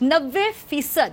90%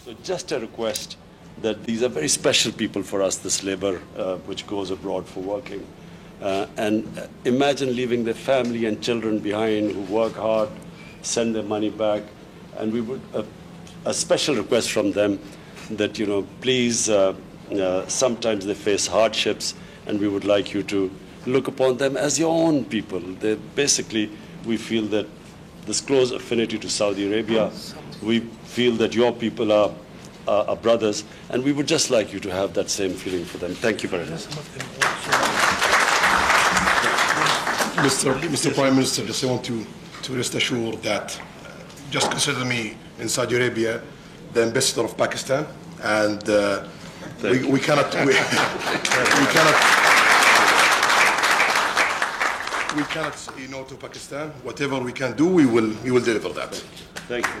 So just a request that these are very special people for us, this labor which goes abroad for working. And imagine leaving their family and children behind who work hard, send their money back. And we would, a special request from them that, you know, please, sometimes they face hardships and we would like you to look upon them as your own people. They basically, we feel that this close affinity to Saudi Arabia, we feel that your people are brothers, and we would just like you to have that same feeling for them. Thank you very much. Mr. Prime Minister, just I want to rest assured that just consider me in Saudi Arabia the ambassador of Pakistan, and we cannot say no to Pakistan. Whatever we can do, we will deliver that. Thank you.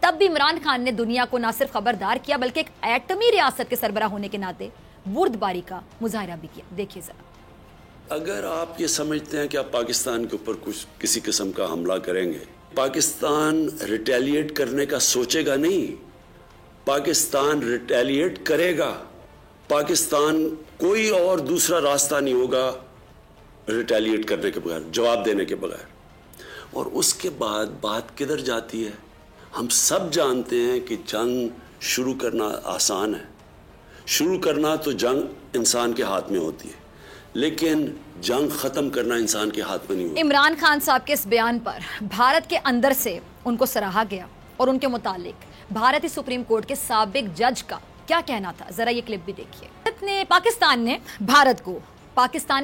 تب بھی عمران خان نے دنیا کو نہ صرف خبردار کیا بلکہ ایک ایٹمی ریاست کے سربراہ ہونے کے ناطے بردباری کا مظاہرہ بھی کیا. دیکھیے ذرا. اگر آپ یہ سمجھتے ہیں کہ آپ پاکستان کے اوپر کچھ کسی قسم کا حملہ کریں گے, پاکستان ریٹیلیٹ کرنے کا سوچے گا نہیں, پاکستان ریٹیلیٹ کرے گا. پاکستان کوئی اور دوسرا راستہ نہیں ہوگا ریٹیلیٹ کرنے کے بغیر, جواب دینے کے بغیر. اور اس کے بعد بات کدھر جاتی ہے؟ ہم سب جانتے ہیں کہ جنگ شروع کرنا آسان ہے, شروع کرنا تو جنگ انسان کے ہاتھ میں ہوتی ہے, لیکن جنگ ختم کرنا انسان کے ہاتھ میں نہیں ہوتی. عمران خان صاحب کے اس بیان پر بھارت کے اندر سے ان کو سراہا گیا اور ان کے متعلق بھارتی سپریم کورٹ کے سابق جج کا کیا کہنا تھا, ذرا یہ کلپ بھی دیکھیے. پاکستان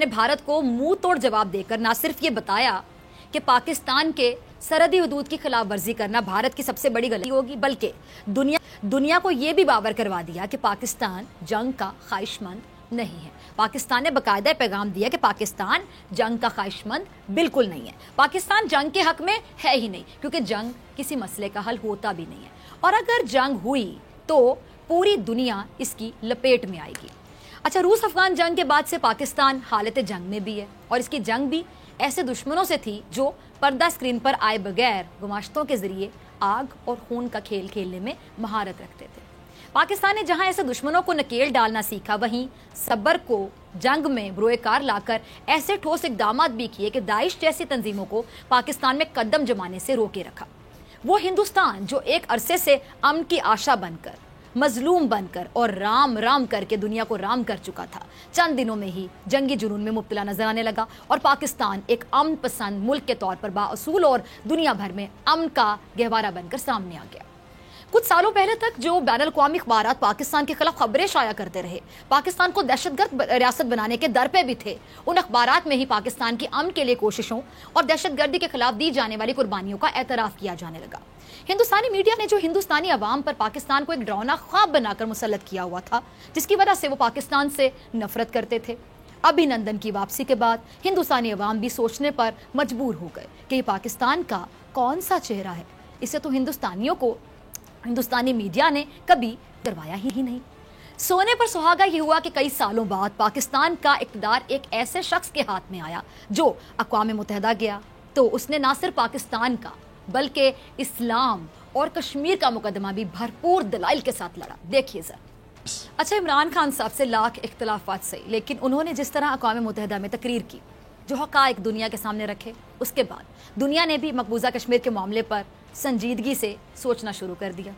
نے بھارت کو منہ توڑ جواب دے کر نہ صرف یہ بتایا کہ پاکستان کے سرحدی حدود کی خلاف ورزی کرنا بھارت کی سب سے بڑی غلطی ہوگی, بلکہ دنیا کو یہ بھی باور کروا دیا کہ پاکستان جنگ کا خواہش مند نہیں ہے. پاکستان نے باقاعدہ پیغام دیا کہ پاکستان جنگ کا خواہش مند بالکل نہیں ہے. پاکستان جنگ کے حق میں ہے ہی نہیں, کیونکہ جنگ کسی مسئلے کا حل ہوتا بھی نہیں ہے, اور اگر جنگ ہوئی تو پوری دنیا اس کی لپیٹ میں آئے گی. اچھا, روس افغان جنگ کے بعد سے پاکستان حالت جنگ میں بھی ہے, اور اس کی جنگ بھی ایسے دشمنوں سے تھی جو پردہ اسکرین پر آئے بغیر گماشتوں کے ذریعے آگ اور خون کا کھیل کھیلنے میں مہارت رکھتے تھے. پاکستان نے جہاں ایسے دشمنوں کو نکیل ڈالنا سیکھا, وہیں صبر کو جنگ میں بروئے کار لا کر ایسے ٹھوس اقدامات بھی کیے کہ داعش جیسی تنظیموں کو پاکستان میں قدم جمانے سے روکے رکھا. وہ ہندوستان جو ایک عرصے سے امن کی آشا بن کر, مظلوم بن کر اور رام کر کے دنیا کو رام کر چکا تھا, چند دنوں میں ہی جنگی جنون میں مبتلا نظر آنے لگا, اور پاکستان ایک امن پسند ملک کے طور پر بااصول اور دنیا بھر میں امن کا گہوارہ بن کر سامنے آ گیا. کچھ سالوں پہلے تک جو بین الاقوامی اخبارات پاکستان کے خلاف خبریں شائع کرتے رہے, پاکستان کو دہشت گرد ریاست بنانے کے در پہ بھی تھے, ان اخبارات میں ہی پاکستان کی امن کے لیے کوششوں اور دہشت گردی کے خلاف دی جانے والی قربانیوں کا اعتراف کیا جانے لگا. ہندوستانی میڈیا نے جو ہندوستانی عوام پر پاکستان کو ایک ڈراؤنا خواب بنا کر مسلط کیا ہوا تھا, جس کی وجہ سے وہ پاکستان سے نفرت کرتے تھے, ابھینندن کی واپسی کے بعد ہندوستانی عوام بھی سوچنے پر مجبور ہو گئے کہ یہ پاکستان کا کون سا چہرہ ہے. اسے تو ہندوستانیوں کو ہندوستانی میڈیا نے کبھی کروایا ہی نہیں. سونے پر سہاگا یہ ہوا کہ کئی سالوں بعد پاکستان کا اقتدار ایک ایسے شخص کے ہاتھ میں آیا جو اقوام متحدہ گیا تو اس نے نہ صرف پاکستان کا بلکہ اسلام اور کشمیر کا مقدمہ بھی بھرپور دلائل کے ساتھ لڑا. دیکھیے ذرا. اچھا, عمران خان صاحب سے لاکھ اختلافات سے, لیکن انہوں نے جس طرح اقوام متحدہ میں تقریر کی, جو حقائق دنیا کے سامنے رکھے, اس کے بعد دنیا نے بھی مقبوضہ کشمیر کے معاملے پر سنجیدگی سے سوچنا شروع کر دیا.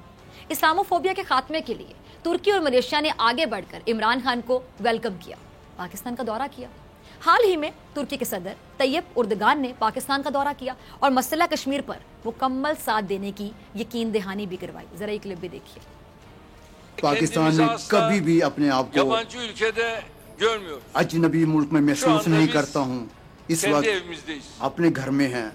اسلاموفوبیا کے خاتمے کے لیے ترکی اور ملیشیا نے آگے بڑھ کر عمران خان کو ویلکم کیا, پاکستان کا دورہ کیا. حال ہی میں ترکی کے صدر طیب اردگان نے پاکستان کا دورہ کیا اور مسئلہ کشمیر پر مکمل ساتھ دینے کی یقین دہانی بھی کروائی. ذرا ایک کلپ بھی دیکھیے. پاکستان نے کبھی بھی اپنے آپ کو اجنبی ملک میں محسوس نہیں کرتا ہوں. اس وقت اپنے گھر میں ہیں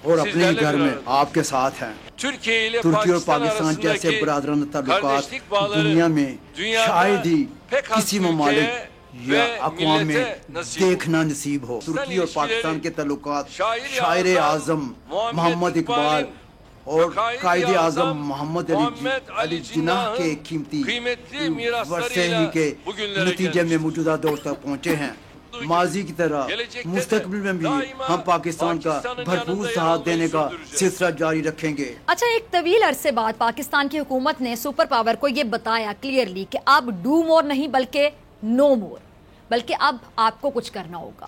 اور اپنے ہی گھر میں آپ کے ساتھ ہیں. ترکی اور پاکستان جیسے برادرانہ تعلقات دنیا میں شاید ہی کسی ممالک یا اقوام میں دیکھنا نصیب ہو. ترکی اور پاکستان کے تعلقات شاعر اعظم محمد اقبال اور قائد اعظم محمد علی جناح کے قیمتی ورثے ہی کے نتیجے میں موجودہ دور تک پہنچے ہیں. ماضی کی طرح مستقبل میں بھی ہم پاکستان کا بھرپور ساتھ دینے کا سلسلہ جاری رکھیں گے. اچھا, ایک طویل عرصے بعد پاکستان کی حکومت نے سپر پاور کو یہ بتایا کلیئرلی کہ اب ڈو مور نہیں بلکہ نو مور, بلکہ اب آپ کو کچھ کرنا ہوگا.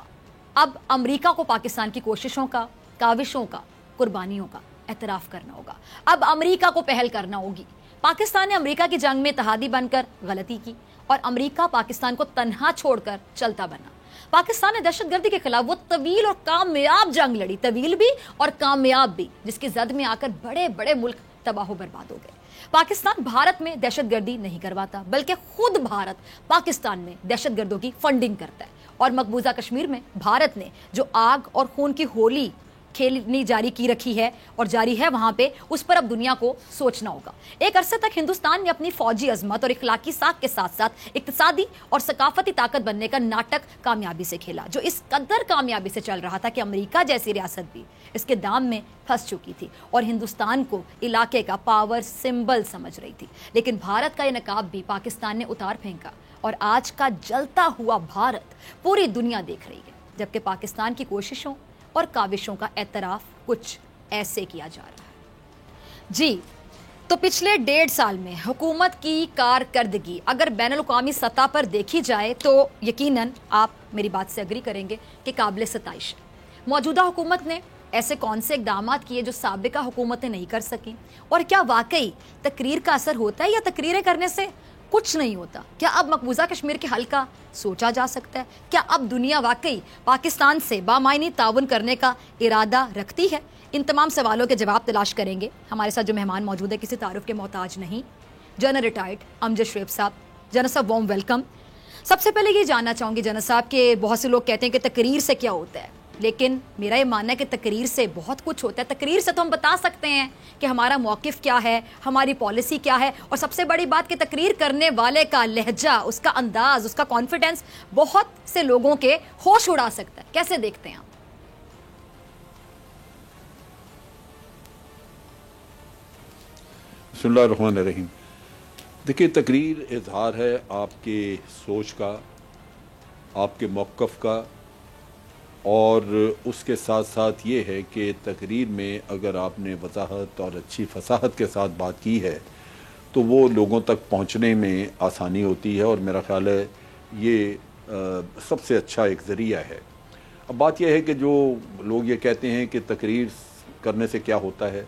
اب امریکہ کو پاکستان کی کوششوں کا, کاوشوں کا, قربانیوں کا اعتراف کرنا ہوگا. اب امریکہ کو پہل کرنا ہوگی. پاکستان نے امریکہ کی جنگ میں اتحادی بن کر غلطی کی اور امریکہ پاکستان کو تنہا چھوڑ کر چلتا بنا. پاکستان نے دہشت گردی کے خلاف وہ طویل اور کامیاب جنگ لڑی, طویل بھی اور کامیاب بھی, جس کی زد میں آ کر بڑے بڑے ملک تباہ و برباد ہو گئے. پاکستان بھارت میں دہشت گردی نہیں کرواتا بلکہ خود بھارت پاکستان میں دہشت گردوں کی فنڈنگ کرتا ہے. اور مقبوضہ کشمیر میں بھارت نے جو آگ اور خون کی ہولی کھیلنی جاری کی رکھی ہے اور جاری ہے وہاں پہ، اس پر اب دنیا کو سوچنا ہوگا۔ ایک عرصے تک ہندوستان نے اپنی فوجی عظمت اور اخلاقی ساکھ کے ساتھ ساتھ اقتصادی اور ثقافتی طاقت بننے کا ناٹک کامیابی سے کھیلا، جو اس قدر کامیابی سے چل رہا تھا کہ امریکہ جیسی ریاست بھی اس کے دام میں پھنس چکی تھی اور ہندوستان کو علاقے کا پاور سمبل سمجھ رہی تھی۔ لیکن بھارت کا یہ نقاب بھی پاکستان نے اتار پھینکا اور آج کا جلتا ہوا بھارت پوری دنیا دیکھ رہی ہے، جبکہ پاکستان کی کوششوں اور کاوشوں کا اعتراف کچھ ایسے کیا جا رہا ہے۔ جی تو پچھلے 1.5 سال میں حکومت کی کارکردگی اگر بین الاقوامی سطح پر دیکھی جائے تو یقیناً آپ میری بات سے اگری کریں گے کہ قابل ستائش ہے۔ موجودہ حکومت نے ایسے کون سے اقدامات کیے جو سابقہ حکومتیں نہیں کر سکیں، اور کیا واقعی تقریر کا اثر ہوتا ہے یا تقریریں کرنے سے کچھ نہیں ہوتا؟ کیا اب مقبوضہ کشمیر کے حل کا سوچا جا سکتا ہے؟ کیا اب دنیا واقعی پاکستان سے بامعنی تعاون کرنے کا ارادہ رکھتی ہے؟ ان تمام سوالوں کے جواب تلاش کریں گے۔ ہمارے ساتھ جو مہمان موجود ہے کسی تعارف کے محتاج نہیں، جنرل ریٹائرڈ امجد شعیب صاحب۔ جنرل صاحب وارم ویلکم۔ سب سے پہلے یہ جاننا چاہوں گی جنرل صاحب کہ بہت سے لوگ کہتے ہیں کہ تقریر سے کیا ہوتا ہے، لیکن میرا یہ ماننا ہے کہ تقریر سے بہت کچھ ہوتا ہے۔ تقریر سے تو ہم بتا سکتے ہیں کہ ہمارا موقف کیا ہے، ہماری پالیسی کیا ہے، اور سب سے بڑی بات کہ تقریر کرنے والے کا لہجہ، اس کا انداز، اس کا کانفیڈنس بہت سے لوگوں کے ہوش اڑا سکتا ہے۔ کیسے دیکھتے ہیں آپ؟ بسم اللہ الرحمن الرحیم۔ دیکھیے، تقریر اظہار ہے آپ کے سوچ کا، آپ کے موقف کا، اور اس کے ساتھ ساتھ یہ ہے کہ تقریر میں اگر آپ نے وضاحت اور اچھی فصاحت کے ساتھ بات کی ہے تو وہ لوگوں تک پہنچنے میں آسانی ہوتی ہے، اور میرا خیال ہے یہ سب سے اچھا ایک ذریعہ ہے۔ اب بات یہ ہے کہ جو لوگ یہ کہتے ہیں کہ تقریر کرنے سے کیا ہوتا ہے،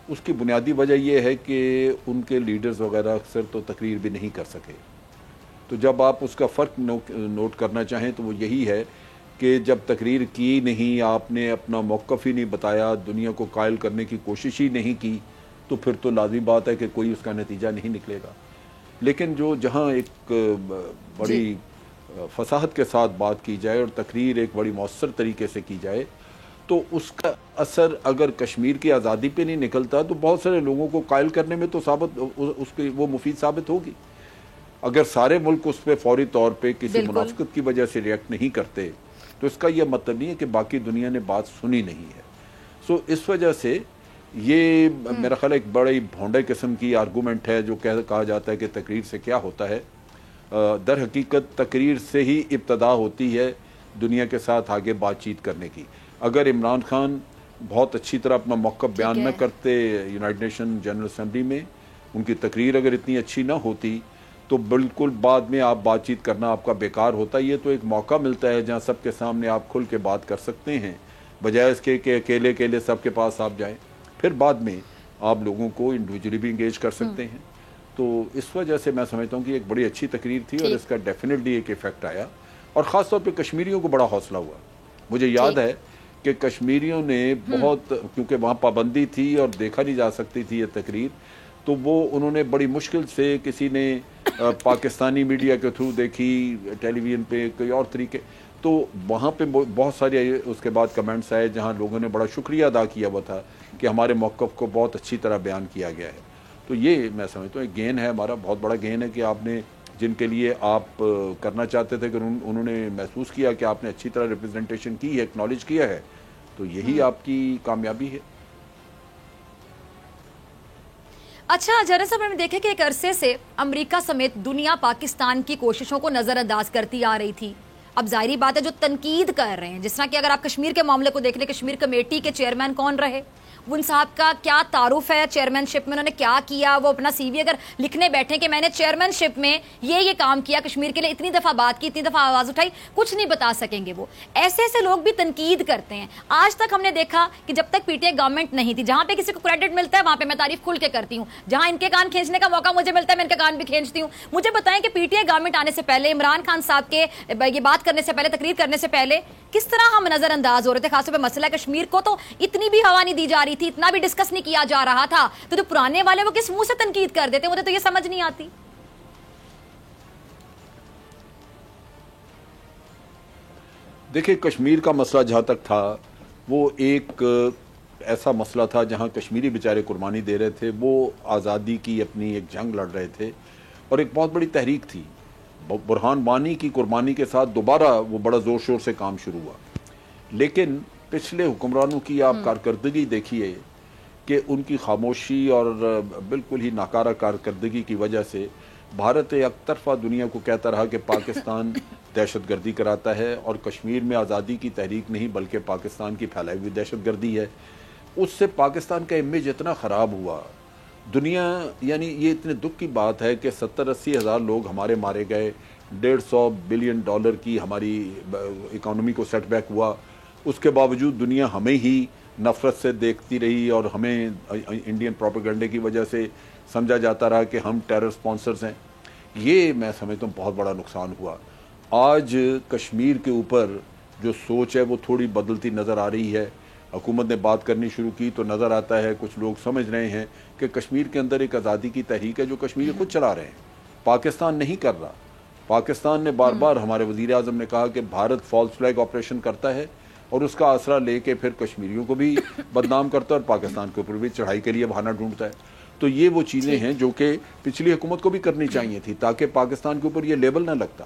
اس کی بنیادی وجہ یہ ہے کہ ان کے لیڈرز وغیرہ اکثر تو تقریر بھی نہیں کر سکے۔ تو جب آپ اس کا فرق نوٹ کرنا چاہیں تو وہ یہی ہے کہ جب تقریر کی نہیں، آپ نے اپنا موقف ہی نہیں بتایا، دنیا کو قائل کرنے کی کوشش ہی نہیں کی، تو پھر تو لازمی بات ہے کہ کوئی اس کا نتیجہ نہیں نکلے گا۔ لیکن جہاں ایک بڑی فصاحت کے ساتھ بات کی جائے اور تقریر ایک بڑی مؤثر طریقے سے کی جائے، تو اس کا اثر اگر کشمیر کی آزادی پہ نہیں نکلتا تو بہت سارے لوگوں کو قائل کرنے میں تو وہ مفید ثابت ہوگی۔ اگر سارے ملک اس پہ فوری طور پہ کسی منافقت کی وجہ سے ریئیکٹ نہیں کرتے تو اس کا یہ مطلب نہیں ہے کہ باقی دنیا نے بات سنی نہیں ہے۔ سو اس وجہ سے یہ میرا خیال ایک بڑی بھونڈے قسم کی آرگومنٹ ہے جو کہا جاتا ہے کہ تقریر سے کیا ہوتا ہے۔ در حقیقت تقریر سے ہی ابتدا ہوتی ہے دنیا کے ساتھ آگے بات چیت کرنے کی۔ اگر عمران خان بہت اچھی طرح اپنا موقف بیان نہ کرتے یونائٹڈ نیشن جنرل اسمبلی میں، ان کی تقریر اگر اتنی اچھی نہ ہوتی تو بالکل بعد میں آپ بات چیت کرنا آپ کا بیکار ہوتا۔ یہ تو ایک موقع ملتا ہے جہاں سب کے سامنے آپ کھل کے بات کر سکتے ہیں، بجائے اس کے کہ اکیلے اکیلے سب کے پاس آپ جائیں، پھر بعد میں آپ لوگوں کو انڈیویجولی بھی انگیج کر سکتے ہیں۔ تو اس وجہ سے میں سمجھتا ہوں کہ ایک بڑی اچھی تقریر تھی اور اس کا ڈیفینیٹلی ایک ایفیکٹ آیا، اور خاص طور پہ کشمیریوں کو بڑا حوصلہ ہوا۔ مجھے یاد ہے کہ کشمیریوں نے بہت، کیونکہ وہاں پابندی تھی اور دیکھا نہیں جا سکتی تھی یہ تقریر، تو انہوں نے بڑی مشکل سے، کسی نے پاکستانی میڈیا کے تھرو دیکھی، ٹیلی ویژن پہ، کوئی اور طریقے، تو وہاں پہ بہت سارے اس کے بعد کمنٹس آئے جہاں لوگوں نے بڑا شکریہ ادا کیا ہوا تھا کہ ہمارے موقف کو بہت اچھی طرح بیان کیا گیا ہے۔ تو یہ میں سمجھتا ہوں ایک گین ہے ہمارا، بہت بڑا گین ہے کہ آپ نے، جن کے لیے آپ کرنا چاہتے تھے کہ انہوں نے محسوس کیا کہ آپ نے اچھی طرح ریپرزنٹیشن کی ہے، ایکنالج کیا ہے، تو یہی آپ کی کامیابی ہے۔ اچھا جنرل صاحب، ہم نے دیکھا کہ ایک عرصے سے امریکہ سمیت دنیا پاکستان کی کوششوں کو نظر انداز کرتی آ رہی تھی۔ اب ظاہری بات ہے جو تنقید کر رہے ہیں، جس طرح کہ اگر آپ کشمیر کے معاملے کو دیکھ لیں، کشمیر کمیٹی کے چیئرمین کون رہے، ان صاحب کا کیا تعارف ہے چیئرمین شپ میں، انہوں نے کیا کیا، وہ اپنا سی وی اگر لکھنے بیٹھے کہ میں نے چیئرمین شپ میں یہ کام کیا، کشمیر کے لیے اتنی دفعہ بات کی، اتنی دفعہ آواز اٹھائی، کچھ نہیں بتا سکیں گے وہ۔ ایسے لوگ بھی تنقید کرتے ہیں۔ آج تک ہم نے دیکھا کہ جب تک پی ٹی آئی گورنمنٹ نہیں تھی، جہاں پہ کسی کو کریڈٹ ملتا ہے وہاں پہ میں تعریف کھل کے کرتی ہوں، جہاں ان کے کان کھینچنے کا موقع مجھے ملتا ہے میں ان کے کان بھی کھینچتی ہوں۔ مجھے بتائیں کہ پی ٹی آئی گورنمنٹ آنے سے پہلے، عمران خان صاحب کے یہ بات کرنے سے پہلے، تقریر کرنے سے پہلے کس طرح ہم نظر انداز ہو رہے تھے؟ خاص طور پہ مسئلہ کشمیر کو تو اتنی بھی ہوا نہیں دی جا رہی تھی، اتنا بھی ڈسکس نہیں کیا جا رہا تھا، تو جو پرانے والے وہ کس منہ سے تنقید کر دیتے، مجھے تو یہ سمجھ نہیں آتی۔ دیکھیں، کشمیر کا مسئلہ جہاں تک تھا، وہ ایک ایسا مسئلہ تھا جہاں کشمیری بیچارے قربانی دے رہے تھے، وہ آزادی کی اپنی ایک جنگ لڑ رہے تھے اور ایک بہت بڑی تحریک تھی. برہان وانی کی قربانی کے ساتھ دوبارہ وہ بڑا زور شور سے کام شروع ہوا. لیکن پچھلے حکمرانوں کی آپ کارکردگی دیکھیے کہ ان کی خاموشی اور بالکل ہی ناکارہ کارکردگی کی وجہ سے بھارت یک طرفہ دنیا کو کہتا رہا کہ پاکستان دہشت گردی کراتا ہے، اور کشمیر میں آزادی کی تحریک نہیں بلکہ پاکستان کی پھیلائی ہوئی دہشت گردی ہے. اس سے پاکستان کا امیج اتنا خراب ہوا دنیا، یعنی یہ اتنے دکھ کی بات ہے کہ 70-80 ہزار لوگ ہمارے مارے گئے، $150 بلین کی ہماری اکانومی کو سیٹ بیک ہوا. اس کے باوجود دنیا ہمیں ہی نفرت سے دیکھتی رہی اور ہمیں انڈین پروپیگنڈے کی وجہ سے سمجھا جاتا رہا کہ ہم ٹیرر سپانسرز ہیں. یہ میں سمجھتا ہوں بہت بڑا نقصان ہوا. آج کشمیر کے اوپر جو سوچ ہے وہ تھوڑی بدلتی نظر آ رہی ہے. حکومت نے بات کرنی شروع کی تو نظر آتا ہے کچھ لوگ سمجھ رہے ہیں کہ کشمیر کے اندر ایک آزادی کی تحریک ہے جو کشمیری خود چلا رہے ہیں، پاکستان نہیں کر رہا. پاکستان نے بار بار، ہمارے وزیر اعظم نے کہا کہ بھارت فالس فلیگ آپریشن کرتا ہے اور اس کا آسرا لے کے پھر کشمیریوں کو بھی بدنام کرتا ہے اور پاکستان کے اوپر بھی چڑھائی کے لیے بہانہ ڈھونڈتا ہے. تو یہ وہ چیزیں ہیں جو کہ پچھلی حکومت کو بھی کرنی چاہیے تھی تاکہ پاکستان کے اوپر یہ لیبل نہ لگتا،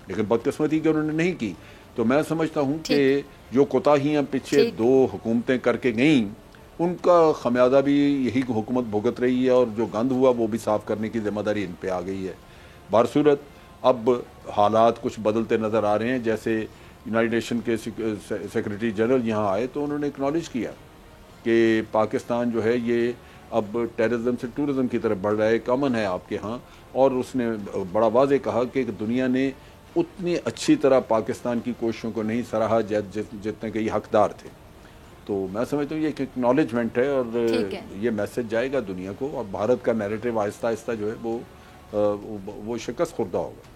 لیکن بدقسمتی کہ انہوں نے نہیں کی. تو میں سمجھتا ہوں کہ جو کوتاہیاں پیچھے 2 حکومتیں کر کے گئیں ان کا خمیازہ بھی یہی حکومت بھگت رہی ہے، اور جو گند ہوا وہ بھی صاف کرنے کی ذمہ داری ان پہ آ گئی ہے. بہرصورت اب حالات کچھ بدلتے نظر آ رہے ہیں. جیسے یونائٹڈ نیشن کے سیکرٹری جنرل یہاں آئے تو انہوں نے اکنالج کیا کہ پاکستان جو ہے یہ اب ٹیررزم سے ٹورزم کی طرف بڑھ رہا ہے، کامن ہے آپ کے ہاں. اور اس نے بڑا واضح کہا کہ دنیا نے اتنی اچھی طرح پاکستان کی کوششوں کو نہیں سراہا جتنے کہ یہ حقدار تھے. تو میں سمجھتا ہوں یہ ایک اکنالجمنٹ ہے اور یہ میسج جائے گا دنیا کو، اور بھارت کا نیریٹو آہستہ آہستہ جو ہے وہ شکست خوردہ ہوگا.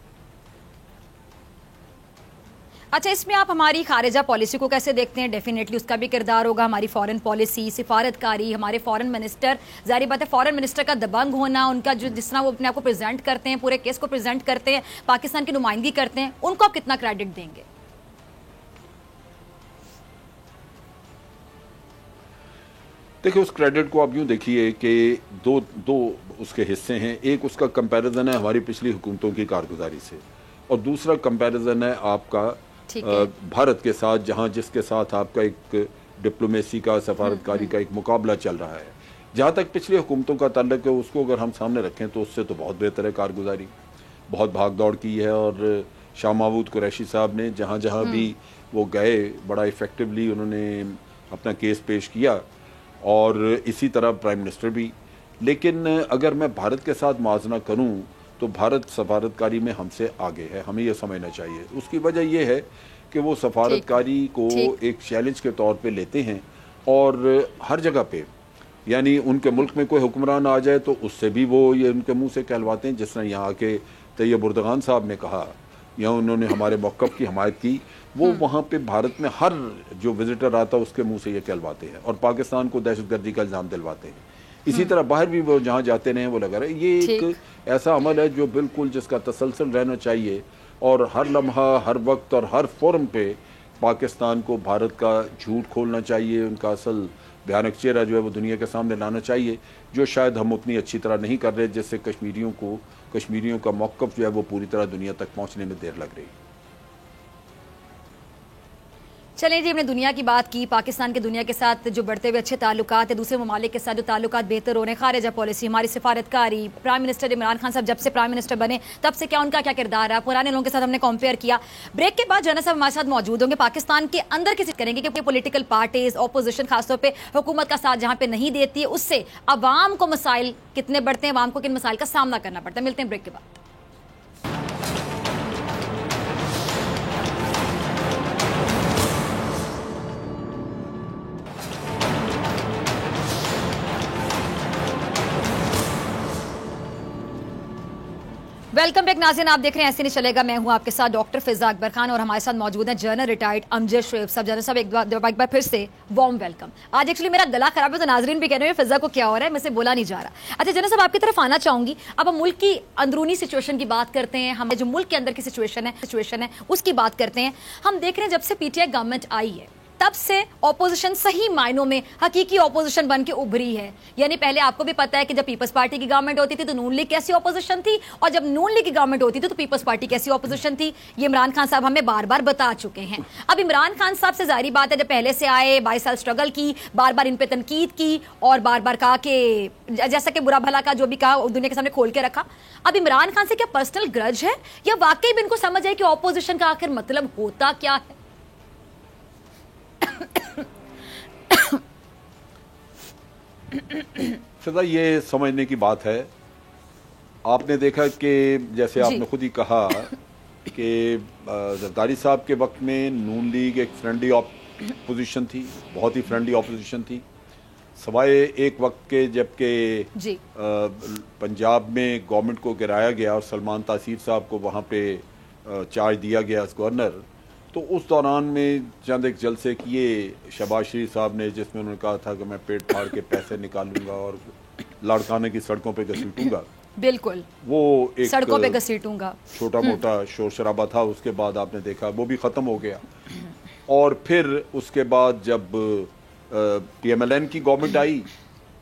اچھا، اس میں آپ ہماری خارجہ پالیسی کو کیسے دیکھتے ہیں؟ ڈیفینیٹلی اس کا بھی کردار ہوگا. ہماری فارن پالیسی، سفارت کاری، ہمارے فارن منسٹر، ظاہری بات ہے فارن منسٹر کا دبنگ ہونا، ان کا جو جس طرح وہ اپنے آپ کو پریزنٹ کرتے ہیں، پورے کیس کو پریزنٹ کرتے ہیں، پاکستان کی نمائندگی کرتے ہیں، ان کو آپ کتنا کریڈٹ دیں گے؟ دیکھیں اس کریڈٹ کو آپ یوں دیکھیے کہ دو اس کے حصے ہیں. ایک اس کا کمپیریزن ہے ہماری پچھلی حکومتوں کی کارگزاری سے، اور دوسرا کمپیریزن ہے آپ کا بھارت کے ساتھ، جہاں جس کے ساتھ آپ کا ایک ڈپلومیسی کا، سفارتکاری کا ایک مقابلہ چل رہا ہے. جہاں تک پچھلی حکومتوں کا تعلق ہے اس کو اگر ہم سامنے رکھیں تو اس سے تو بہت بہتر ہے کارگزاری، بہت بھاگ دوڑ کی ہے. اور شاہ محمود قریشی صاحب نے جہاں جہاں بھی وہ گئے بڑا ایفیکٹولی انہوں نے اپنا کیس پیش کیا، اور اسی طرح پرائم منسٹر بھی. لیکن اگر میں بھارت کے ساتھ موازنہ کروں تو بھارت سفارتکاری میں ہم سے آگے ہے، ہمیں یہ سمجھنا چاہیے. اس کی وجہ یہ ہے کہ وہ سفارتکاری کو ایک چیلنج کے طور پہ لیتے ہیں، اور ہر جگہ پہ یعنی ان کے ملک میں کوئی حکمران آ جائے تو اس سے بھی وہ یہ ان کے منہ سے کہلواتے ہیں. جس طرح یہاں کے طیب اردغان صاحب نے کہا یا انہوں نے ہمارے موقف کی حمایت کی، وہ وہاں پہ بھارت میں ہر جو وزٹر آتا اس کے منہ سے یہ کہلواتے ہیں اور پاکستان کو دہشت گردی کا الزام دلواتے ہیں. اسی طرح باہر بھی وہ جہاں جاتے رہے وہ لگا رہے. یہ ایک ایسا عمل ہے جو بالکل جس کا تسلسل رہنا چاہیے، اور ہر لمحہ، ہر وقت اور ہر فورم پہ پاکستان کو بھارت کا جھوٹ کھولنا چاہیے، ان کا اصل بھیانک چہرہ جو ہے وہ دنیا کے سامنے لانا چاہیے، جو شاید ہم اتنی اچھی طرح نہیں کر رہے، جس سے کشمیریوں کا موقف جو ہے وہ پوری طرح دنیا تک پہنچنے میں دیر لگ رہی. چلیں جی، ہم نے دنیا کی بات کی، پاکستان کے دنیا کے ساتھ جو بڑھتے ہوئے اچھے تعلقات ہیں، دوسرے ممالک کے ساتھ جو تعلقات بہتر ہو رہے ہیں، خارجہ پالیسی، ہماری سفارتکاری، پرائم منسٹر عمران خان صاحب جب سے پرائم منسٹر بنے تب سے ان کا کیا کردار ہے، پرانے لوگوں کے ساتھ ہم نے کمپیئر کیا. بریک کے بعد جنرل صاحب ہمارے ساتھ موجود ہوں گے. پاکستان کے اندر کسی کریں گے کہ پولیٹیکل پارٹیز، اپوزیشن خاص طور پہ حکومت کا ساتھ جہاں پہ نہیں دیتی ہے، اس سے عوام کو مسائل کتنے بڑھتے ہیں، عوام کو کن مسائل کا سامنا کرنا پڑتا ہے. ملتے ہیں بریک کے بعد. ویلکم بیک ناظرین، آپ دیکھ رہے ہیں ایسے نہیں چلے گا. میں ہوں آپ کے ساتھ ڈاکٹر فضا اکبر خان، اور ہمارے ساتھ موجود ہیں جنرل ریٹائرڈ امجد شعیب صاحب. جنرل صاحب ایک بار پھر سے وارم ویلکم. آج ایکچولی میرا گلا خراب ہے تو ناظرین بھی کہہ رہے ہیں فضا کو کیا ہو رہا ہے، میں سے بولا نہیں جا رہا. اچھا جنرل صاحب، آپ کی طرف آنا چاہوں گی. اب ہم ملک کی اندرونی سچویشن کی بات کرتے ہیں، ہم جو ملک کے اندر کی سچویشن ہے اس کی بات کرتے ہیں. ہم دیکھ رہے ہیں جب سے پی ٹی آئی گورنمنٹ آئی ہے تب سے اپوزیشن صحیح معنوں میں حقیقی اپوزیشن بن کے ابھری ہے. یعنی پہلے آپ کو بھی پتا ہے کہ جب پیپلز پارٹی کی گورنمنٹ ہوتی تھی تو نون لیگ کیسی اپوزیشن تھی, اور جب نون لیگ کی گورنمنٹ ہوتی تھی تو پیپلز پارٹی کیسی اپوزیشن تھی. یہ عمران خان صاحب ہمیں بار بار بتا چکے ہیں. اب عمران خان صاحب سے ظاہری بات ہے جب پہلے سے آئے 22 سال اسٹرگل کی, بار بار ان پہ تنقید کی اور بار بار کہا کہ جیسا کہ برا بھلا کا جو بھی کہا دنیا کے سامنے کھول کے رکھا. اب عمران خان سے کیا پرسنل گرج ہے یا واقعی بھی ان کو سمجھ ہے کہ اپوزیشن کا آخر مطلب ہوتا کیا ہے؟ فضا, یہ سمجھنے کی بات ہے. آپ نے دیکھا کہ جیسے آپ نے خود ہی کہا کہ زرداری صاحب کے وقت میں نون لیگ ایک فرینڈلی اپوزیشن تھی, بہت ہی فرینڈلی اپوزیشن تھی, سوائے ایک وقت کے جب کہ پنجاب میں گورنمنٹ کو گرایا گیا اور سلمان تاثیر صاحب کو وہاں پہ چارج دیا گیا اس گورنر, تو اس دوران میں چند ایک جلسے کیے شہباز شریف صاحب نے جس میں انہوں نے کہا تھا کہ میں پیٹ پھاڑ کے پیسے نکالوں گا اور لاڑکانے کی سڑکوں پہ گھسیٹوں گا. بالکل, وہ ایک سڑکوں پہ گھسیٹوں گا چھوٹا موٹا شور شرابہ تھا. اس کے بعد آپ نے دیکھا وہ بھی ختم ہو گیا. اور پھر اس کے بعد جب پی ایم ایل این کی گورنمنٹ آئی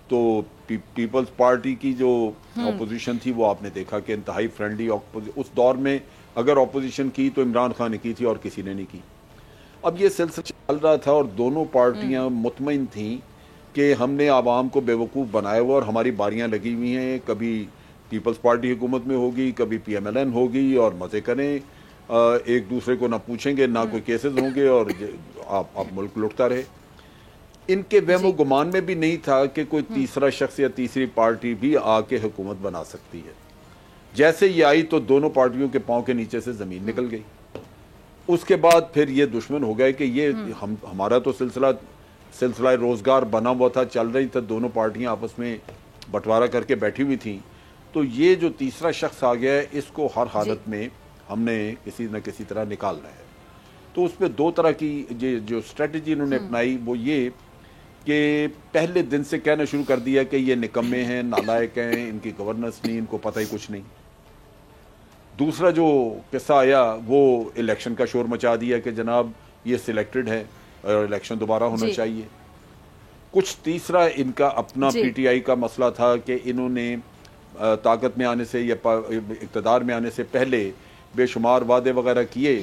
تو پیپلز پارٹی کی جو اپوزیشن تھی وہ آپ نے دیکھا کہ انتہائی فرینڈلی. اس دور میں اگر اپوزیشن کی تو عمران خان نے کی تھی اور کسی نے نہیں کی. اب یہ سلسلہ چل رہا تھا اور دونوں پارٹیاں مطمئن تھیں کہ ہم نے عوام کو بیوقوف بنایا ہوا اور ہماری باریاں لگی ہوئی ہیں, کبھی پیپلز پارٹی حکومت میں ہوگی, کبھی پی ایم ایل این ہوگی, اور مزے کریں, ایک دوسرے کو نہ پوچھیں گے, نہ کوئی کیسز ہوں گے, اور آپ ملک لٹتا رہے. ان کے وہم و گمان میں بھی نہیں تھا کہ کوئی تیسرا شخص یا تیسری پارٹی بھی آ کے حکومت بنا سکتی ہے. جیسے یہ آئی تو دونوں پارٹیوں کے پاؤں کے نیچے سے زمین نکل گئی. اس کے بعد پھر یہ دشمن ہو گئے کہ یہ ہمارا تو سلسلہ روزگار بنا ہوا تھا, چل رہی تھا, دونوں پارٹیاں آپس میں بٹوارا کر کے بیٹھی ہوئی تھیں. تو یہ جو تیسرا شخص آ گیا ہے اس کو ہر حالت میں ہم نے کسی نہ کسی طرح نکالنا ہے. تو اس پہ دو طرح کی جو اسٹریٹجی انہوں نے اپنائی وہ یہ کہ پہلے دن سے کہنا شروع کر دیا کہ یہ نکمے ہیں, نالائق ہیں, ان کی گورننس نہیں, ان کو پتہ ہی کچھ نہیں. دوسرا جو قصہ آیا وہ الیکشن کا شور مچا دیا کہ جناب یہ سلیکٹڈ ہے اور الیکشن دوبارہ ہونا چاہیے. کچھ تیسرا ان کا اپنا پی ٹی آئی کا مسئلہ تھا کہ انہوں نے طاقت میں آنے سے یا اقتدار میں آنے سے پہلے بے شمار وعدے وغیرہ کیے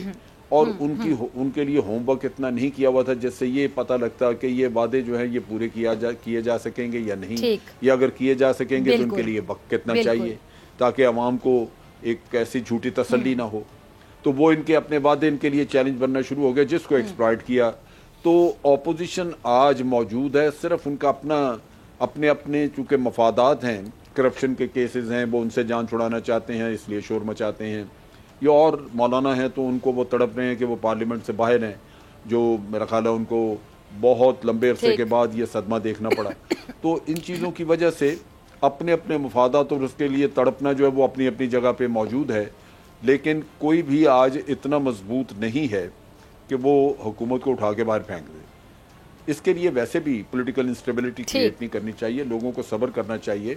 اور ان کے لیے ہوم ورک اتنا نہیں کیا ہوا تھا جس سے یہ پتہ لگتا کہ یہ وعدے جو ہیں یہ پورے کیے جا سکیں گے یا نہیں, یا اگر کیے جا سکیں گے تو ان کے لیے وقت کتنا چاہیے تاکہ عوام کو ایک ایسی جھوٹی تسلی نہ ہو. تو وہ ان کے اپنے وعدے ان کے لیے چیلنج بننا شروع ہو گئے جس کو ایکسپلائٹ کیا. تو اپوزیشن آج موجود ہے, صرف ان کا اپنے چونکہ مفادات ہیں, کرپشن کے کیسز ہیں, وہ ان سے جان چھڑانا چاہتے ہیں اس لیے شور مچاتے ہیں, یا اور مولانا ہیں تو ان کو وہ تڑپ رہے ہیں کہ وہ پارلیمنٹ سے باہر ہیں, جو میرا خیال ہے ان کو بہت لمبے عرصے کے بعد یہ صدمہ دیکھنا پڑا. تو ان چیزوں کی وجہ سے اپنے مفادات اور اس کے لیے تڑپنا جو ہے وہ اپنی جگہ پہ موجود ہے, لیکن کوئی بھی آج اتنا مضبوط نہیں ہے کہ وہ حکومت کو اٹھا کے باہر پھینک دے. اس کے لیے ویسے بھی پولیٹیکل انسٹیبلٹی کریٹ نہیں کرنی چاہیے, لوگوں کو صبر کرنا چاہیے,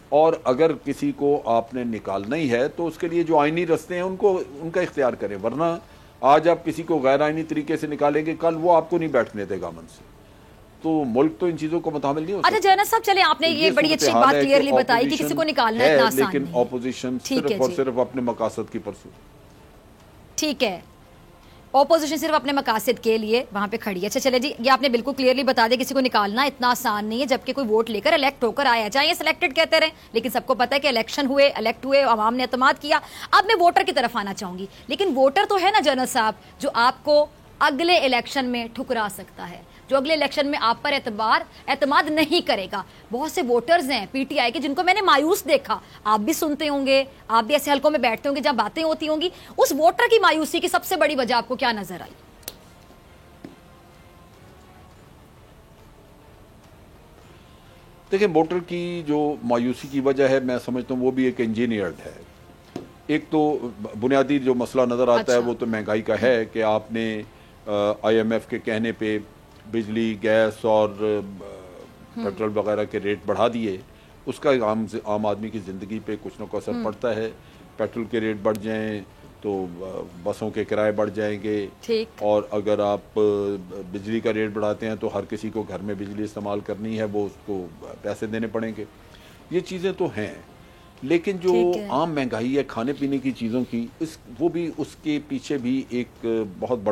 اور اگر کسی کو آپ نے نکالنا ہی ہے تو اس کے لیے جو آئینی رستے ہیں ان کا اختیار کریں, ورنہ آج آپ کسی کو غیر آئینی طریقے سے نکالیں گے کل وہ آپ کو نہیں بیٹھنے دے گا من سے. تو ملک تو ان چیزوں کو متحمل نہیں ہو سکتا. اچھا جنرل صاحب چلیں, آپ نے یہ بڑی اچھی بات کلیئرلی بتائی کہ کسی کو نکالنا اتنا آسان نہیں, لیکن اپوزیشن صرف اور صرف اپنے مقاصد کی پرسو. ٹھیک ہے, اپوزیشن صرف اپنے مقاصد کے لیے وہاں پہ کھڑی ہے. اچھا چلے جی, یہ آپ نے بالکل کلیئرلی بتا دیا کسی کو نکالنا اتنا آسان نہیں ہے, جبکہ کوئی ووٹ لے کر الیکٹ ہو کر آیا, چاہے سلیکٹڈ کہتے رہیں, لیکن سب کو پتا ہے کہ الیکٹ ہوئے, عوام نے اعتماد کیا. اب میں ووٹر کی طرف آنا چاہوں گی, لیکن ووٹر تو ہے نا جنرل صاحب جو آپ کو اگلے الیکشن میں ٹھکرا سکتا ہے, جو اگلے الیکشن میں آپ پر اعتماد نہیں کرے گا. بہت سے ووٹرز ہیں پی ٹی آئی کے جن کو میں نے مایوس دیکھا, آپ بھی سنتے ہوں گے, آپ بھی ایسے حلقوں میں بیٹھتے ہوں گے جہاں باتیں ہوتی ہوں گی. اس ووٹر کی مایوسی کی سب سے بڑی وجہ آپ کو کیا نظر آئی؟ دیکھیں, ووٹر کی جو مایوسی کی وجہ ہے میں سمجھتا ہوں وہ بھی ایک انجینئرڈ ہے. ایک تو بنیادی جو مسئلہ نظر آتا ہے وہ تو مہنگائی کا ہے کہ آپ نے آئی ایم ایف کے کہنے پہ بجلی, گیس اور پیٹرول وغیرہ کے ریٹ بڑھا دیے. اس کا عام آدمی کی زندگی پہ کچھ نہ کچھ اثر پڑتا ہے. پیٹرول کے ریٹ بڑھ جائیں, تو بسوں کے کرائے بڑھ جائیں گے, اور اگر آپ بجلی کا ریٹ بڑھاتے ہیں تو ہر کسی کو گھر میں بجلی استعمال کرنی ہے, وہ اس کو پیسے دینے پڑیں گے. یہ چیزیں تو ہیں, لیکن جو عام مہنگائی ہے کھانے پینے کی چیزوں کی, وہ بھی اس کے پیچھے بھی ایک بہت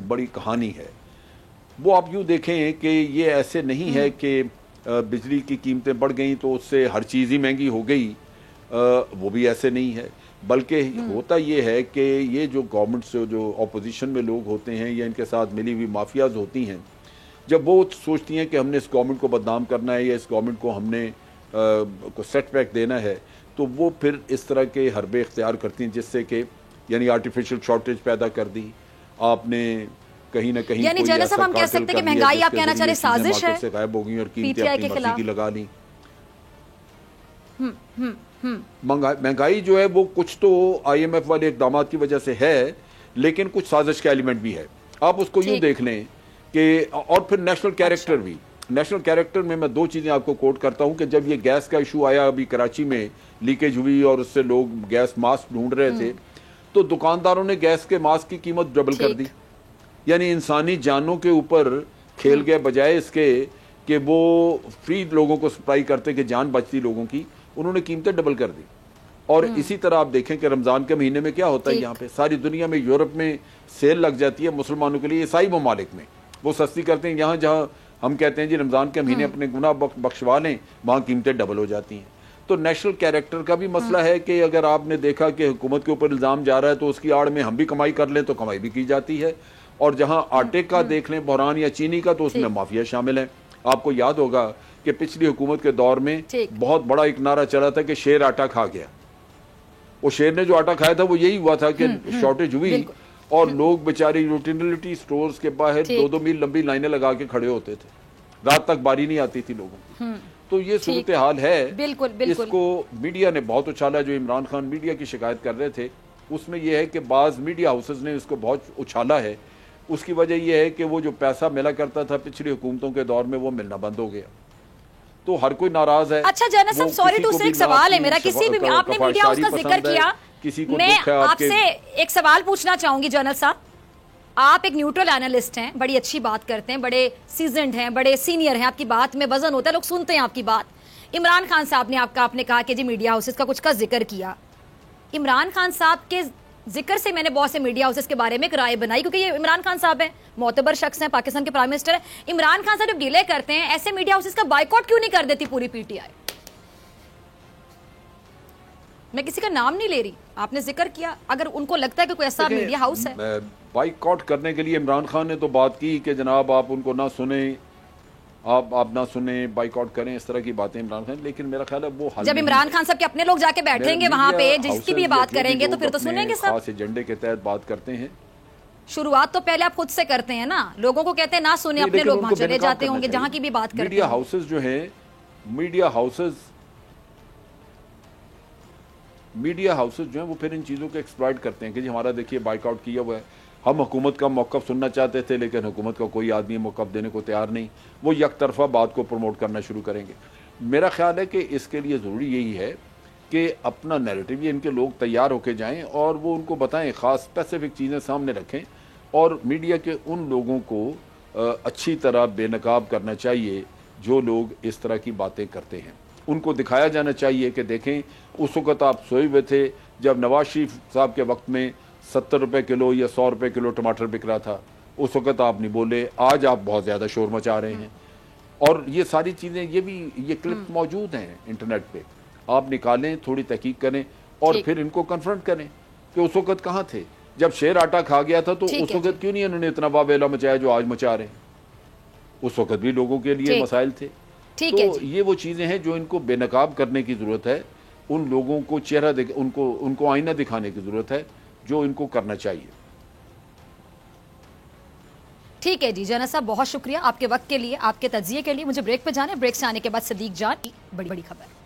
بڑی کہانی ہے. وہ آپ یوں دیکھیں کہ یہ ایسے نہیں ہے کہ بجلی کی قیمتیں بڑھ گئیں تو اس سے ہر چیز ہی مہنگی ہو گئی, وہ بھی ایسے نہیں ہے. بلکہ ہوتا یہ ہے کہ یہ جو گورنمنٹ سے جو اپوزیشن میں لوگ ہوتے ہیں یا ان کے ساتھ ملی ہوئی مافیاز ہوتی ہیں, جب وہ سوچتی ہیں کہ ہم نے اس گورنمنٹ کو بدنام کرنا ہے یا اس گورنمنٹ کو ہم نے کو سیٹ بیک دینا ہے, تو وہ پھر اس طرح کے حربے اختیار کرتی ہیں, جس سے کہ یعنی آرٹیفیشل شارٹیج پیدا کر دی آپ نے کہیں نہ کہیں. یعنی جنرل صاحب ہم کہہ سکتے ہیں کہ مہنگائی آپ کہنا چاہ رہے سازش ہے, سے غائب ہو گئی اور قیمتیں اپنی مرضی کی لگا لیں. مہنگائی جو ہے وہ کچھ تو آئی ایم ایف والے اقدامات کی وجہ سے ہے, لیکن کچھ سازش کا ایلیمنٹ بھی ہے. آپ اس کو یوں دیکھ لیں کہ, اور پھر نیشنل کیریکٹر بھی. نیشنل کیریکٹر میں 2 چیزیں آپ کو کوٹ کرتا ہوں کہ جب یہ گیس کا ایشو آیا, ابھی کراچی میں لیکیج ہوئی اور اس سے لوگ گیس ماسک ڈھونڈ رہے تھے, تو دکانداروں نے گیس کے ماسک کی قیمت ڈبل کر دی. یعنی انسانی جانوں کے اوپر کھیل گئے, بجائے اس کے کہ وہ فری لوگوں کو سپلائی کرتے کہ جان بچتی لوگوں کی, انہوں نے قیمتیں ڈبل کر دی. اور اسی طرح آپ دیکھیں کہ رمضان کے مہینے میں کیا ہوتا ہے یہاں پہ, ساری دنیا میں, یورپ میں سیل لگ جاتی ہے مسلمانوں کے لیے, عیسائی ممالک میں وہ سستی کرتے ہیں. یہاں جہاں ہم کہتے ہیں جی رمضان کے مہینے اپنے گناہ بخشوا لیں, وہاں قیمتیں ڈبل ہو جاتی ہیں. تو نیشنل کیریکٹر کا بھی مسئلہ ہے کہ اگر آپ نے دیکھا کہ حکومت کے اوپر الزام جا رہا ہے تو اس کی آڑ میں ہم بھی کمائی کر لیں تو کمائی بھی کی جاتی ہے. اور جہاں آٹے کا دیکھ لیں بحران یا چینی کا, تو اس میں مافیا شامل ہیں. آپ کو یاد ہوگا کہ پچھلی حکومت کے دور میں بہت بڑا ایک نعرہ چلا تھا کہ شیر آٹا کھا گیا. وہ شیر نے جو آٹا کھایا تھا وہ یہی ہوا تھا کہ شارٹیج ہوئی اور لوگ بیچاری یوٹیلیٹی سٹورز کے باہر 2-2 میل لمبی لائنیں لگا کے کھڑے ہوتے تھے, رات تک باری نہیں آتی تھی لوگوں کی. تو یہ صورتحال ہے. اس کو میڈیا نے بہت اچھالا. جو عمران خان میڈیا کی شکایت کر رہے تھے اس میں یہ ہے کہ بعض میڈیا ہاؤسز نے اس کو بہت اچھالا ہے. اس کی وجہ یہ ہے کہ وہ جو پیسہ ملا کرتا تھا پچھلی حکومتوں کے دور میں, وہ ملنا بند ہو گیا, تو ہر کوئی ناراض ہے. اچھا جنرل صاحب, سوری ٹو سے ایک سوال ہے میرا. کسی بھی آپ نے میڈیا ہاؤس کا ذکر کیا, میں آپ سے ایک سوال پوچھنا چاہوں گی. جنرل صاحب, آپ ایک نیوٹرل اینالسٹ ہیں, بڑی اچھی بات کرتے ہیں, بڑے سیزنڈ ہیں, بڑے سینئر ہیں, آپ کی بات میں وزن ہوتا ہے, لوگ سنتے ہیں آپ کی بات. عمران خان صاحب نے آپ نے کہا کہ جی میڈیا ہاؤسز کا کچھ کا ذکر کیا. عمران خان صاحب کے ذکر سے میں نے بہت سے میڈیا ہاؤسز کے بارے میں ایک رائے بنائی, کیونکہ یہ عمران خان صاحب ہیں, معتبر شخص ہیں, پاکستان کے پرائم منسٹر ہیں. عمران خان صاحب جب ڈیلے کرتے ہیں, ایسے میڈیا ہاؤسز کا بائیکاٹ کیوں نہیں کر دیتی پوری پی ٹی آئی؟ میں کسی کا نام نہیں لے رہی, آپ نے ذکر کیا, اگر ان کو لگتا ہے کہ کوئی ایسا میڈیا ہاؤس ہے. بائیکاٹ کرنے کے لیے عمران خان نے تو بات کی کہ جناب آپ ان کو نہ سنیں, آپ نہ سنیں, بائیکاٹ کریں, اس طرح کی باتیں عمران خان. لیکن میرا خیال ہے وہ جب عمران خان صاحب کے اپنے لوگ جا کے بیٹھیں گے وہاں پہ, جس کی بھی بات کریں گے, تو پھر تو سنیں گے. سب خاص ایجنڈے کے تحت بات کرتے ہیں. شروعات تو پہلے آپ خود سے کرتے ہیں نا, لوگوں کو کہتے ہیں نہ سنیں, اپنے لوگ وہاں چلے جاتے ہوں گے جہاں کی بھی بات کرتے ہیں. میڈیا ہاؤسز جو ہیں, میڈیا ہاؤسز جو ہیں وہ پھر ان چیزوں کو ایکسپلائٹ کرتے ہیں کہ جی ہمارا دیکھیے بائیک آؤٹ کیا ہوا ہے, ہم حکومت کا موقف سننا چاہتے تھے لیکن حکومت کا کوئی آدمی موقف دینے کو تیار نہیں, وہ یک طرفہ بات کو پروموٹ کرنا شروع کریں گے. میرا خیال ہے کہ اس کے لیے ضروری یہی ہے کہ اپنا نیریٹو یہ ان کے لوگ تیار ہو کے جائیں اور وہ ان کو بتائیں, خاص اسپیسیفک چیزیں سامنے رکھیں, اور میڈیا کے ان لوگوں کو اچھی طرح بے نقاب کرنا چاہیے جو لوگ اس طرح کی باتیں کرتے ہیں. ان کو دکھایا جانا چاہیے کہ دیکھیں اس وقت آپ سوئے ہوئے تھے جب نواز شریف صاحب کے وقت میں 70 روپے کلو یا 100 روپے کلو ٹماٹر بک رہا تھا, اس وقت آپ نہیں بولے, آج آپ بہت زیادہ شور مچا رہے ہیں. اور یہ ساری چیزیں, یہ کلپ موجود ہیں انٹرنیٹ پہ, آپ نکالیں, تھوڑی تحقیق کریں اور پھر ان کو کنفرنٹ کریں کہ اس وقت کہاں تھے جب شیر آٹا کھا گیا تھا, تو اس وقت کیوں نہیں انہوں نے اتنا واویلا مچایا جو آج مچا رہے ہیں. اس وقت بھی لوگوں کے لیے مسائل تھے. تو یہ وہ چیزیں ہیں جو ان کو بے نقاب کرنے کی ضرورت ہے, ان لوگوں کو چہرہ ان کو آئینہ دکھانے کی ضرورت ہے جو ان کو کرنا چاہیے. ٹھیک ہے جی جنرل صاحب, بہت شکریہ آپ کے وقت کے لیے, آپ کے تجزیے کے لیے. مجھے بریک پہ جانا ہے, بریک سے آنے کے بعد صدیق جان کی بڑی خبر.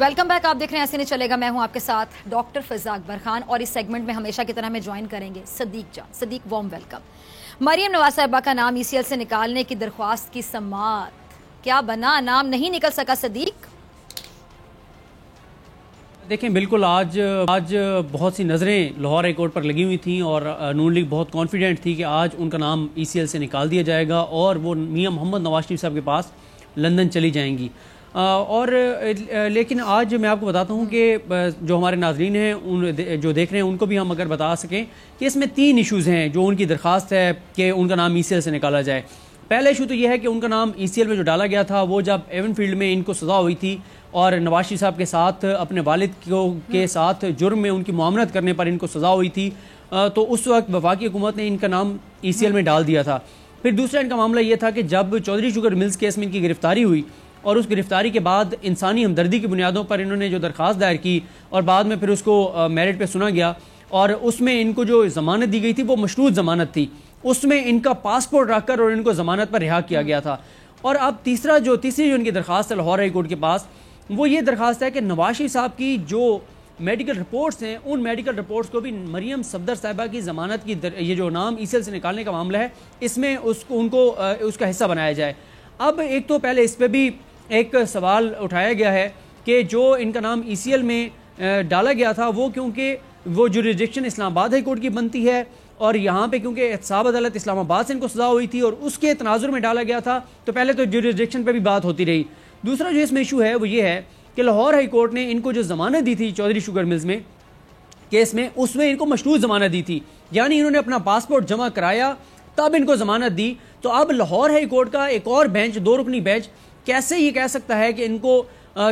Welcome back. آپ دیکھ رہے ہیں ایسے نہیں چلے گا. میں ہوں آپ کے ساتھ ڈاکٹر فضا اکبر خان, اور اس سیگمنٹ میں ہمیشہ کی طرح ہمیں جوائن کریں گے صدیق جان. صدیق, وارم ویلکم. مریم نواز صاحبہ کا نام ECL سے نکالنے کی درخواست کی سماعت, کیا بنا؟ نام نہیں نکل سکا. صدیق دیکھیں, بالکل آج بہت سی نظریں لاہور ہائی کورٹ پر لگی ہوئی تھیں اور نون لیگ بہت کانفیڈنٹ تھی کہ آج ان کا نام ECL سے نکال دیا جائے گا اور وہ میاں محمد نواز شریف صاحب کے پاس لندن چلی جائیں گی. اور لیکن آج میں آپ کو بتاتا ہوں کہ جو ہمارے ناظرین ہیں جو دیکھ رہے ہیں ان کو بھی ہم اگر بتا سکیں کہ اس میں 3 ایشوز ہیں جو ان کی درخواست ہے کہ ان کا نام ECL سے نکالا جائے. پہلا ایشو تو یہ ہے کہ ان کا نام ECL میں جو ڈالا گیا تھا وہ جب ایون فیلڈ میں ان کو سزا ہوئی تھی اور نواز شریف صاحب کے ساتھ اپنے والد کے ساتھ جرم میں ان کی معاملت کرنے پر ان کو سزا ہوئی تھی, تو اس وقت وفاقی حکومت نے ان کا نام ECL میں ڈال دیا تھا. پھر دوسرا ان کا معاملہ یہ تھا کہ جب چودھری شوگر ملز کیس میں ان کی گرفتاری ہوئی اور اس گرفتاری کے بعد انسانی ہمدردی کی بنیادوں پر انہوں نے جو درخواست دائر کی اور بعد میں پھر اس کو میرٹ پہ سنا گیا اور اس میں ان کو جو ضمانت دی گئی تھی وہ مشروط ضمانت تھی, اس میں ان کا پاسپورٹ رکھ کر اور ان کو ضمانت پر رہا کیا گیا تھا. اور اب تیسری جو ان کی درخواست ہے لاہور ہائی کورٹ کے پاس, وہ یہ درخواست ہے کہ نواز شریف صاحب کی جو میڈیکل رپورٹس ہیں ان میڈیکل رپورٹس کو بھی مریم صفدر صاحبہ کی ضمانت کی یہ جو نام ECL سے نکالنے کا معاملہ ہے اس میں ان کو اس کا حصہ بنایا جائے. اب ایک تو پہلے اس پہ بھی ایک سوال اٹھایا گیا ہے کہ جو ان کا نام ECL میں ڈالا گیا تھا وہ کیونکہ وہ جوریسڈکشن اسلام آباد ہائی کورٹ کی بنتی ہے اور یہاں پہ کیونکہ احتساب عدالت اسلام آباد سے ان کو سزا ہوئی تھی اور اس کے تناظر میں ڈالا گیا تھا, تو پہلے تو جوریسڈکشن پہ بھی بات ہوتی رہی. دوسرا جو اس میں ایشو ہے وہ یہ ہے کہ لاہور ہائی کورٹ نے ان کو جو ضمانت دی تھی چودھری شوگر ملز میں کیس میں, اس میں ان کو مشروط ضمانت دی تھی, یعنی انہوں نے اپنا پاسپورٹ جمع کرایا تب ان کو ضمانت دی. تو اب لاہور ہائی کورٹ کا ایک اور بینچ, 2 رکنی بینچ, کیسے یہ کہہ سکتا ہے کہ ان کو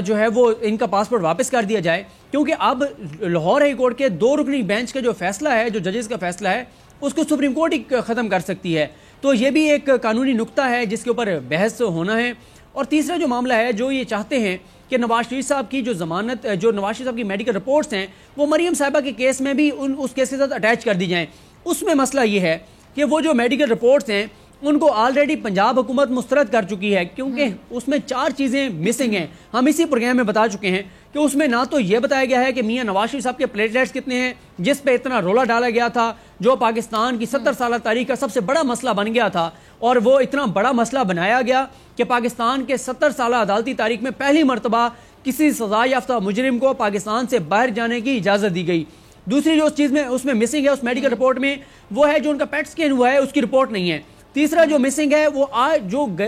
جو ہے وہ ان کا پاسپورٹ واپس کر دیا جائے, کیونکہ اب لاہور ہائی کورٹ کے 2 رکنی بینچ کا جو فیصلہ ہے, جو ججز کا فیصلہ ہے, اس کو سپریم کورٹ ہی ختم کر سکتی ہے. تو یہ بھی ایک قانونی نقطہ ہے جس کے اوپر بحث ہونا ہے. اور تیسرا جو معاملہ ہے جو یہ چاہتے ہیں کہ نواز شریف صاحب کی جو ضمانت, جو نواز شریف صاحب کی میڈیکل رپورٹس ہیں وہ مریم صاحبہ کے کیس میں بھی اس کیس کے ساتھ اٹیچ کر دی جائیں. اس میں مسئلہ یہ ہے کہ وہ جو میڈیکل رپورٹس ہیں ان کو آلریڈی پنجاب حکومت مسترد کر چکی ہے, کیونکہ اس میں 4 چیزیں مسنگ ہیں. ہم اسی پروگرام میں بتا چکے ہیں کہ اس میں نہ تو یہ بتایا گیا ہے کہ میاں نواز شریف صاحب کے پلیٹلیٹس کتنے ہیں, جس پہ اتنا رولا ڈالا گیا تھا, جو پاکستان کی 70 سالہ تاریخ کا سب سے بڑا مسئلہ بن گیا تھا, اور وہ اتنا بڑا مسئلہ بنایا گیا کہ پاکستان کے 70 سالہ عدالتی تاریخ میں پہلی مرتبہ کسی سزا یافتہ مجرم کو پاکستان سے باہر جانے کی اجازت دی گئی. دوسری جو چیز میں اس میں مسنگ ہے اس میڈیکل رپورٹ میں وہ ہے جو ان کا پیٹ سکین ہوا ہے اس کی رپورٹ نہیں ہے. تیسرا جو مسنگ ہے وہ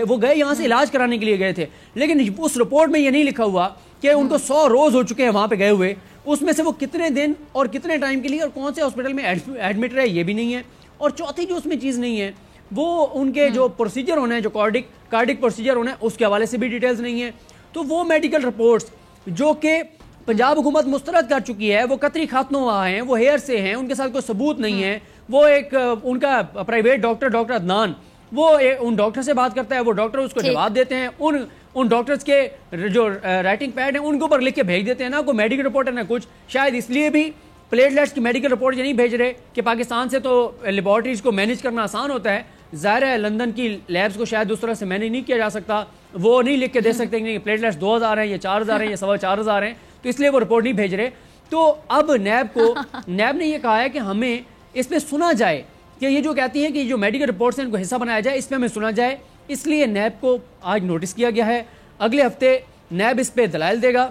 وہ گئے یہاں سے علاج کرانے کے لیے گئے تھے, لیکن اس رپورٹ میں یہ نہیں لکھا ہوا کہ ان کو 100 روز ہو چکے ہیں وہاں پہ گئے ہوئے, اس میں سے وہ کتنے دن اور کتنے ٹائم کے لیے اور کون سے ہاسپٹل میں ایڈمٹ رہے یہ بھی نہیں ہے. اور چوتھی جو اس میں چیز نہیں ہے وہ ان کے جو پروسیجر ہونا ہے, جو کارڈک پروسیجر ہونا ہے, اس کے حوالے سے بھی ڈیٹیلز نہیں ہے. تو وہ میڈیکل رپورٹس جو کہ پنجاب حکومت مسترد کر چکی ہے, وہ قطری خاتون وہاں ہیں, وہ ہیئر سے ہیں, ان کے ساتھ کوئی ثبوت نہیں ہے. وہ ایک ان کا پرائیویٹ ڈاکٹر عدنان, وہ ان ڈاکٹر سے بات کرتا ہے, وہ ڈاکٹر اس کو جواب دیتے ہیں, ان ڈاکٹرز کے جو رائٹنگ پیڈ ہیں ان کے اوپر لکھ کے بھیج دیتے ہیں, نہ کوئی میڈیکل رپورٹ ہے نہ کچھ. شاید اس لیے بھی پلیٹلیٹس کی میڈیکل رپورٹ یہ نہیں بھیج رہے کہ پاکستان سے تو لیبارٹریز کو مینیج کرنا آسان ہوتا ہے, ظاہر ہے لندن کی لیبس کو شاید اس طرح سے مینیج نہیں کیا جا سکتا, وہ نہیں لکھ کے دے سکتے کہ پلیٹلیٹس 2000 ہیں یا 4000 ہیں یا 4500 ہیں, تو اس لیے وہ رپورٹ نہیں بھیج رہے. تو اب نیب نے یہ کہا ہے کہ ہمیں اس پہ سنا جائے کہ یہ جو کہتی ہیں کہ جو میڈیکل رپورٹس ہیں ان کو حصہ بنایا جائے, اس پہ ہمیں سنا جائے. اس لیے نیب کو آج نوٹس کیا گیا ہے, اگلے ہفتے نیب اس پہ دلائل دے گا.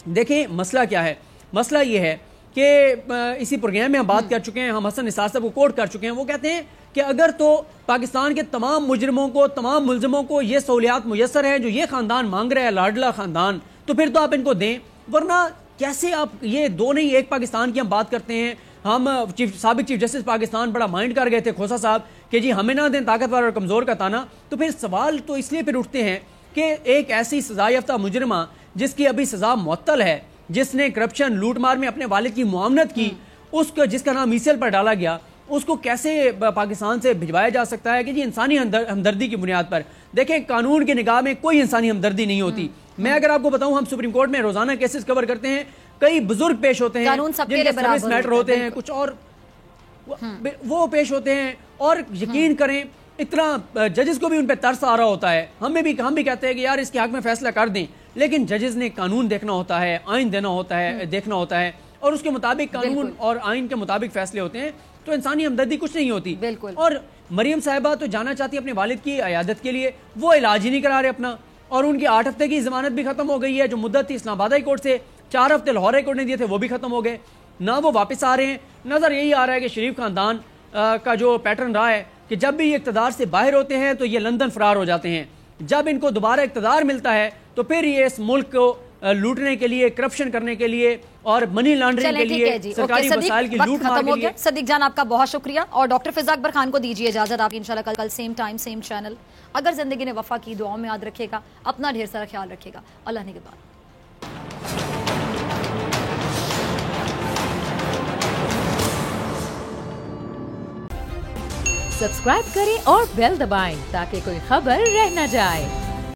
دیکھیں مسئلہ کیا ہے, مسئلہ یہ ہے کہ اسی پروگرام میں ہم بات کر چکے ہیں, ہم حسن نثار صاحب کو کوٹ کر چکے ہیں. وہ کہتے ہیں کہ اگر تو پاکستان کے تمام مجرموں کو, تمام ملزموں کو یہ سہولیات میسر ہیں جو یہ خاندان مانگ رہے ہیں, لاڈلا خاندان, تو پھر تو آپ ان کو دیں, ورنہ کیسے آپ یہ 2 نہیں ایک پاکستان کی ہم بات کرتے ہیں. ہم سابق چیف جسٹس پاکستان بڑا مائنڈ کر گئے تھے کھوسا صاحب کہ جی ہمیں نہ دیں طاقتور اور کمزور کا تانا. تو پھر سوال تو اس لیے پھر اٹھتے ہیں کہ ایک ایسی سزا یافتہ مجرمہ جس کی ابھی سزا معطل ہے, جس نے کرپشن لوٹ مار میں اپنے والد کی معاونت کی, اس کو جس کا نام ECL پر ڈالا گیا, اس کو کیسے پاکستان سے بھجوایا جا سکتا ہے کہ جی انسانی ہمدردی کی بنیاد پر. دیکھیں قانون کی نگاہ میں کوئی انسانی ہمدردی نہیں ہوتی. میں اگر آپ کو بتاؤں, ہم سپریم کورٹ میں روزانہ کیسز کور کرتے ہیں, کئی بزرگ پیش ہوتے ہیں جن کے سروس میٹر ہوتے ہیں, کچھ اور وہ پیش ہوتے ہیں, اور یقین کریں اتنا ججز کو بھی ان پہ ترس آ رہا ہوتا ہے. ہم بھی کہتے ہیں کہ یار اس کے حق میں فیصلہ کر دیں, لیکن ججز نے قانون دیکھنا ہوتا ہے, آئین دینا ہوتا ہے, دیکھنا ہوتا ہے, اور اس کے مطابق قانون اور آئین کے مطابق فیصلے ہوتے ہیں. تو انسانی ہمدردی کچھ نہیں ہوتی. اور مریم صاحبہ تو جانا چاہتی ہے اپنے والد کی عیادت کے لیے, وہ علاج ہی نہیں کرا رہے اپنا, اور ان کی 8 ہفتے کی ضمانت بھی ختم ہو گئی ہے. جو مدت تھی اسلام آباد ہائی کورٹ سے 4 ہفتے لاہور ہائی کورٹ نے دیے تھے وہ بھی ختم ہو گئے, نہ وہ واپس آ رہے ہیں. نظر یہی آ رہا ہے کہ شریف خاندان کا جو پیٹرن رہا ہے کہ جب بھی یہ اقتدار سے باہر ہوتے ہیں تو یہ لندن فرار ہو جاتے ہیں. جب ان کو دوبارہ اقتدار ملتا ہے تو پھر یہ اس ملک کو لوٹنے کے لیے, کرپشن کرنے کے لیے اور منی لانڈرنگ کے لیے, سرکاری وسائل کی لوٹ مار کے لیے. صدیق جان آپ کا بہت شکریہ, اور ڈاکٹر فضا اکبر خان کو دیجیے اجازت. آپ انشاءاللہ کل سیم ٹائم سیم چینل. اگر زندگی نے وفا کی, دعاؤں میں یاد رکھے گا, اپنا ڈھیر سارا خیال رکھے گا. اللہ نے کے بعد سبسکرائب کریں اور بیل دبائیں تاکہ کوئی خبر رہ نہ جائے.